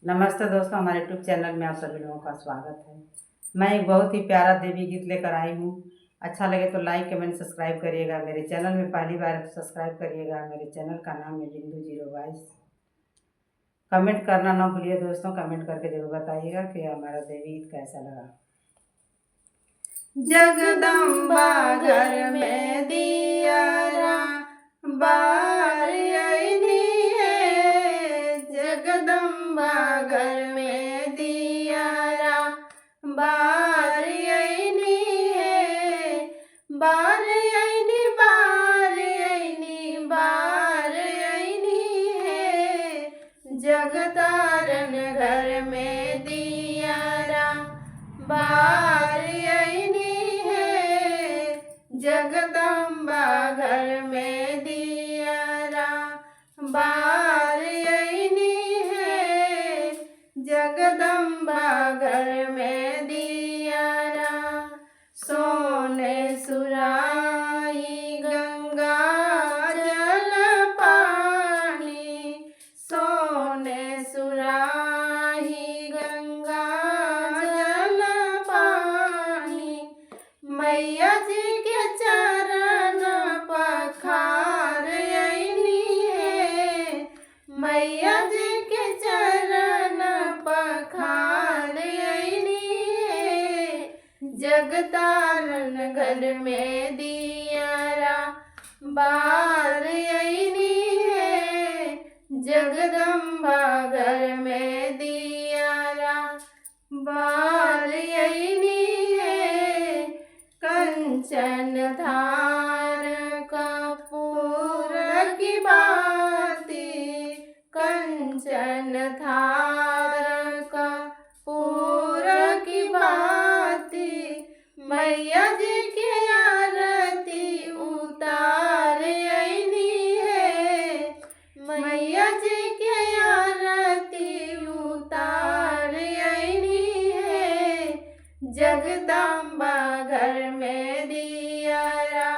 नमस्ते दोस्तों, हमारे यूट्यूब चैनल में आप सभी लोगों का स्वागत है। मैं एक बहुत ही प्यारा देवी गीत लेकर आई हूँ। अच्छा लगे तो लाइक कमेंट सब्सक्राइब करिएगा। मेरे चैनल में पहली बार है तो सब्सक्राइब करिएगा। मेरे चैनल का नाम है बिंदु 022। कमेंट करना ना भूलिए दोस्तों, कमेंट करके जरूर बताइएगा कि हमारा देवी गीत कैसा लगा। जगदम्बा घर में दियारा बार अइनी है, जगदम्बा घर में दियारा बार अइनी है, बार अइनी बार अइनी बार अइनी है, जगतारन घर में दियारा बार अइनी है, जगदम्बा घर में दियारा बार अइनी है, जगदम्बा घर में दियारा। सोने सुराही गंगा जल पानी, सोने सुराही गंगा जल पानी, मैया जी के चरण पखार अइनी है, मैया जी के चरण पखार अइनी है, जगतारन घर में दियारा बार अइनी है, जगदम्बा घर में दियारा बार अइनी है, कंचन धार कपूर की बाती, कंचन धार कपूर की बाती, मैया जी की आरती उतार अइनी है, मैया जी की आरती उतार अइनी है, जगदम्बा घर में दियारा